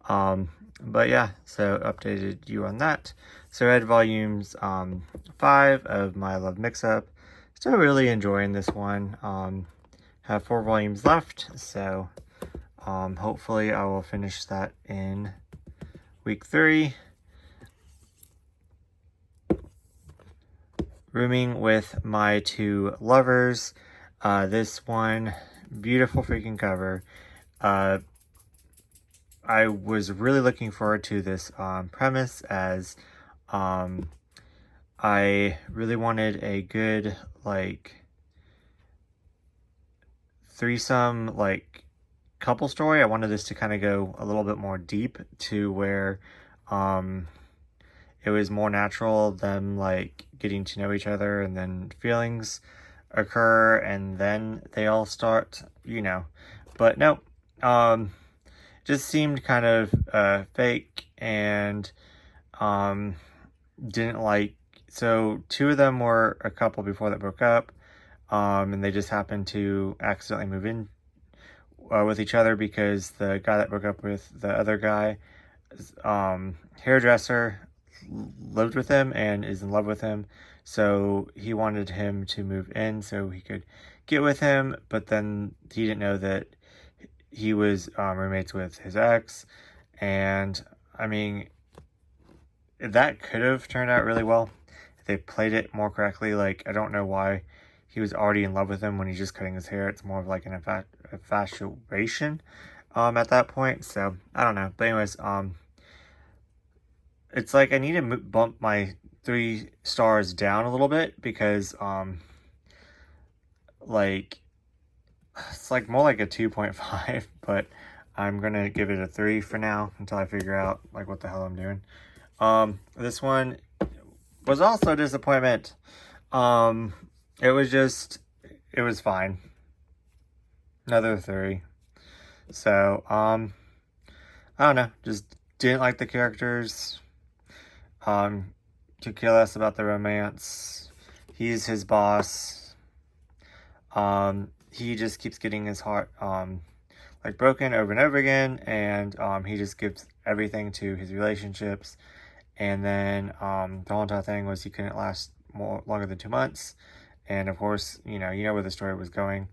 But yeah, so updated you on that. So I read volumes 5 of My Love Mix-Up. Still really enjoying this one. Have 4 volumes left, so hopefully I will finish that in week 3. Rooming with My Two Lovers. This one, beautiful freaking cover. I was really looking forward to this premise, as I really wanted a good, like, threesome, like, couple story. I wanted this to kind of go a little bit more deep, to where it was more natural, them like getting to know each other, and then feelings occur, and then they all start, you know. But no, just seemed kind of fake, and didn't like. So 2 of them were a couple before that broke up, and they just happened to accidentally move in with each other, because the guy that broke up with the other guy, hairdresser, lived with him and is in love with him, so he wanted him to move in so he could get with him, but then he didn't know that he was roommates with his ex. And I mean, that could have turned out really well if they played it more correctly. Like, I don't know why he was already in love with him when he's just cutting his hair. It's more of like an infatuation at that point. So I don't know, but anyways, it's like I need to bump my 3 stars down a little bit, because like, it's like more like a 2.5, but I'm gonna give it a 3 for now until I figure out like what the hell I'm doing. This one was also a disappointment. It was fine. Another 3. So I don't know, just didn't like the characters. Could care less about the romance. He's his boss. He just keeps getting his heart like broken over and over again, and he just gives everything to his relationships. And then the whole entire thing was he couldn't last longer than 2 months. And of course, you know where the story was going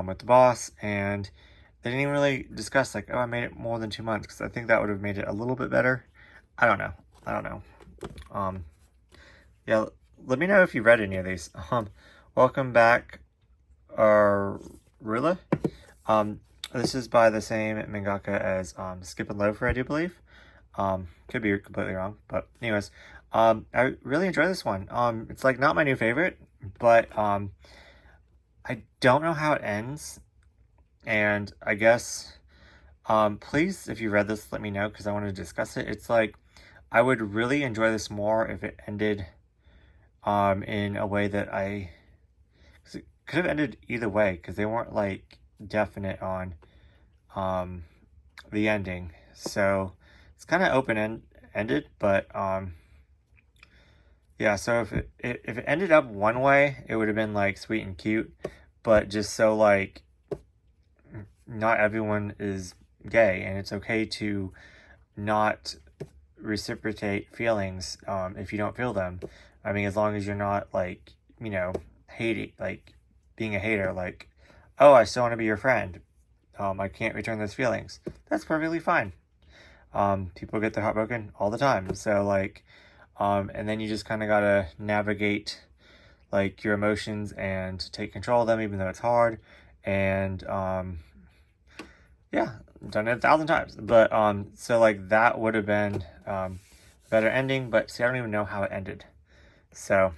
with the boss, and they didn't even really discuss like, oh, I made it more than 2 months, because I think that would have made it a little bit better. I don't know. Yeah, let me know if you read any of these. Welcome back, Rula. This is by the same mangaka as Skip and Loafer, I do believe. Could be completely wrong, but anyways, I really enjoy this one. It's like not my new favorite, but I don't know how it ends, and I guess please, if you read this, let me know, because I want to discuss it. It's like, I would really enjoy this more if it ended in a way that cause it could have ended either way, because they weren't like definite on the ending. So it's kind of open-ended, but yeah, so if it ended up one way, it would have been like sweet and cute, but just so like, not everyone is gay, and it's okay to not reciprocate feelings if you don't feel them. I mean, as long as you're not like, hating, like being a hater, like, oh, I still want to be your friend, I can't return those feelings. That's perfectly fine. People get their heart broken all the time, so like, and then you just kind of gotta navigate like your emotions and take control of them, even though it's hard. And yeah, done it 1,000 times. But so like that would have been a better ending, but see, I don't even know how it ended. So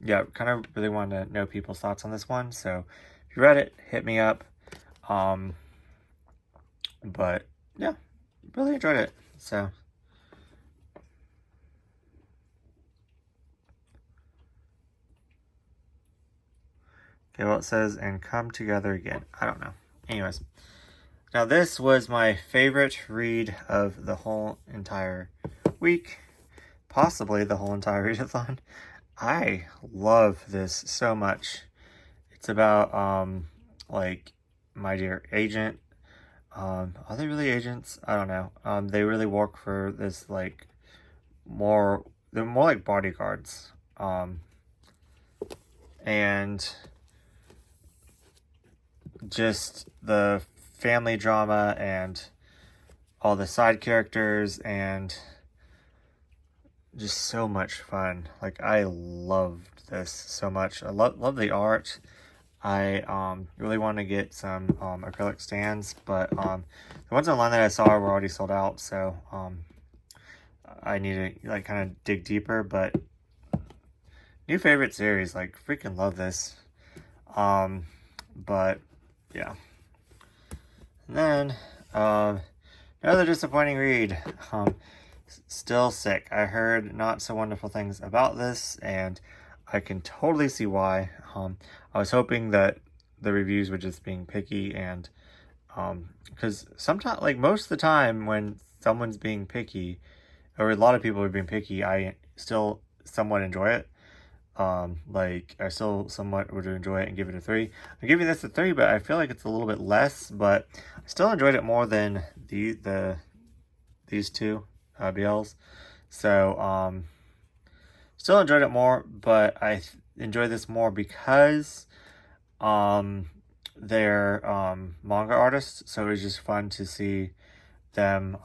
yeah, kind of really wanted to know people's thoughts on this one. So if you read it, hit me up. But yeah, really enjoyed it. So okay, well, it says, and come together again. I don't know. Anyways, now this was my favorite read of the whole entire week, possibly the whole entire readathon. I love this so much. It's about like My Dear Agent. Are they really agents? I don't know. They really work for this, like, they're more like bodyguards. And just the family drama and all the side characters and just so much fun. Like, I loved this so much. I love the art. I really want to get some acrylic stands, but the ones online that I saw were already sold out, so I need to, like, kind of dig deeper. But new favorite series, like, freaking love this. But yeah. And then another disappointing read. Still sick. I heard not so wonderful things about this, and I can totally see why. I was hoping that the reviews were just being picky, and because sometimes, like, most of the time when someone's being picky, or a lot of people are being picky, I still somewhat enjoy it. Like, I still somewhat would enjoy it and give it a 3. I'm giving this a 3, but I feel like it's a little bit less, but I still enjoyed it more than these two BLs. So still enjoyed it more, but I enjoy this more because they're manga artists, so it was just fun to see them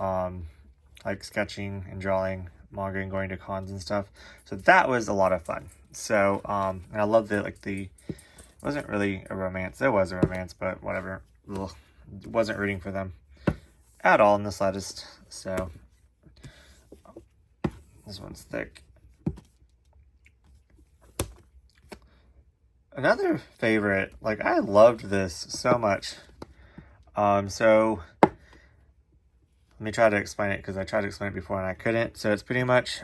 like sketching and drawing manga and going to cons and stuff. So that was a lot of fun. So and I love it wasn't really a romance. It was a romance, but whatever. Ugh. Wasn't rooting for them at all in the slightest. So this one's thick. Another favorite, like, I loved this so much. So let me try to explain it, because I tried to explain it before and I couldn't. So it's pretty much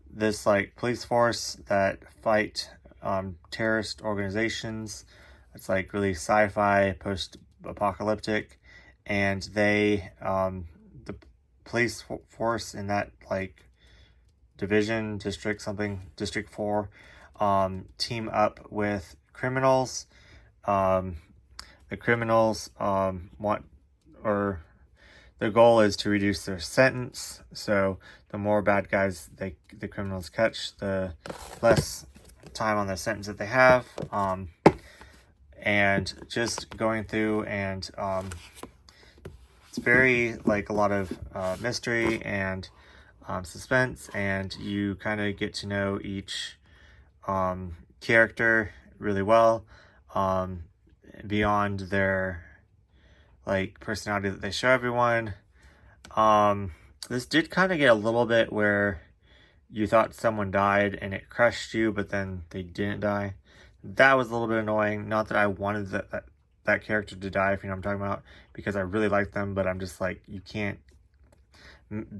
this, like, police force that fight terrorist organizations. It's like really sci-fi, post-apocalyptic, and they the police force in that, like, division, district 4, team up with criminals. The criminals their goal is to reduce their sentence. So the more bad guys the criminals catch, the less time on their sentence that they have. And just going through, and it's very, like, a lot of mystery and suspense, and you kind of get to know each character really well, beyond their, like, personality that they show everyone. This did kind of get a little bit where you thought someone died and it crushed you, but then they didn't die. That was a little bit annoying. Not that I wanted that character to die, if you know what I'm talking about, because I really like them, but I'm just like, you can't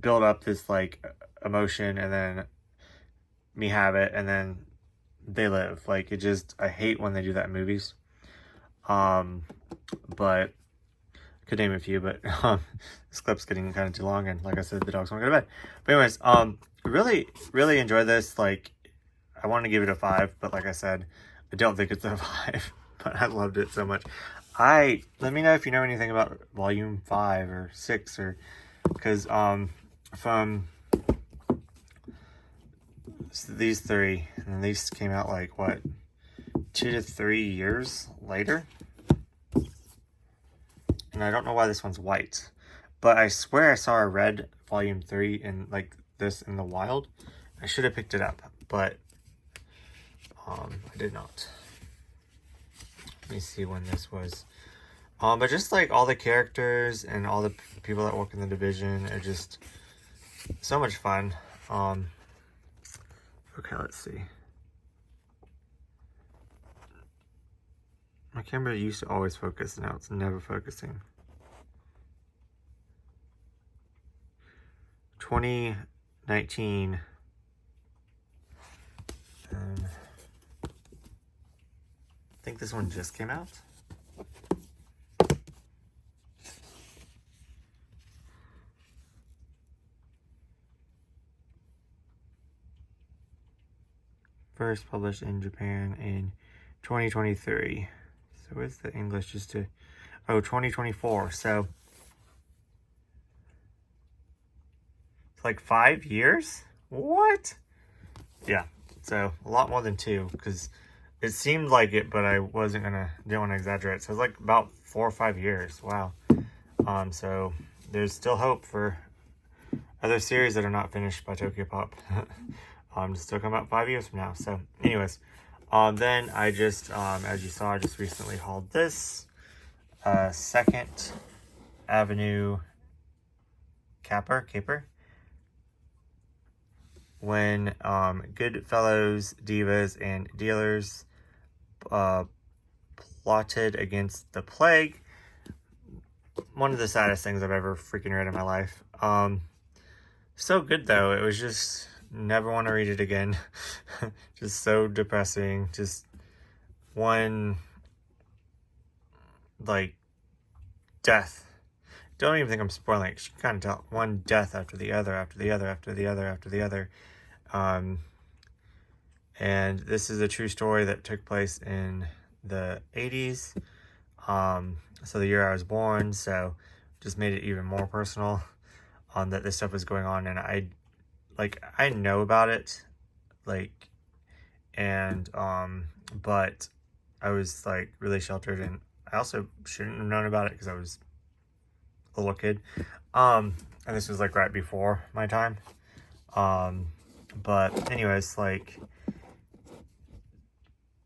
build up this, like, emotion and then me have it and then they live. Like, it just, I hate when they do that in movies. But I could name a few, but this clip's getting kind of too long, and like I said, the dogs want to go to bed. But anyways, really, really enjoyed this. Like, I want to give it a 5, but like I said, I don't think it's a 5, but I loved it so much. Let me know if you know anything about volume 5 or 6, or, because from these 3, and these came out, like, what, 2 to 3 years later? And I don't know why this one's white, but I swear I saw a red volume 3 in, like, this in the wild. I should have picked it up, but I did not. Let me see when this was. But just, like, all the characters and all the people that work in the division are just so much fun. Okay, let's see. My camera used to always focus, now it's never focusing. 2019. I think this one just came out. First published in Japan in 2023. So where's the English just to... Oh, 2024. So it's like 5 years? What? Yeah. So a lot more than 2, because it seemed like it, but I didn't want to exaggerate. So it's like about 4 or 5 years. Wow. So there's still hope for other series that are not finished by Tokyo Pop. Still come out 5 years from now. So anyways, then I just, as you saw, I just recently hauled this Second Avenue caper. When Goodfellows, Divas, and Dealers plotted against the plague. One of the saddest things I've ever freaking read in my life. So good though. It was just never want to read it again. Just so depressing. Just one like death. Don't even think I'm spoiling it. You can kind of tell one death after the other, after the other, after the other, after the other. And this is a true story that took place in the 80s. So the year I was born, so just made it even more personal that this stuff was going on. And I know about it, but I was like really sheltered, and I also shouldn't have known about it because I was a little kid. And this was like right before my time. But anyways, and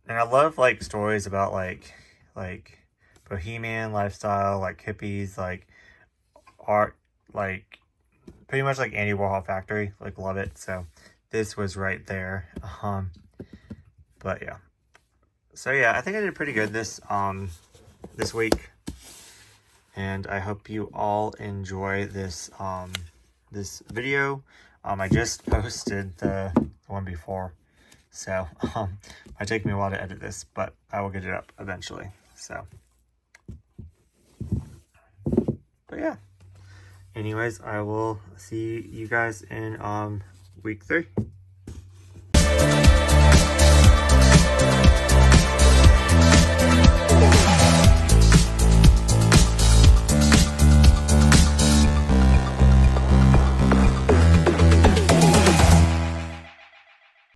I love like stories about like bohemian lifestyle, like hippies, like art, like pretty much like Andy Warhol Factory, like love it. So this was right there. But yeah. So yeah, I think I did pretty good this week. And I hope you all enjoy this this video. I just posted the one before. So might take me a while to edit this, but I will get it up eventually. So but yeah. Anyways, I will see you guys in week 3.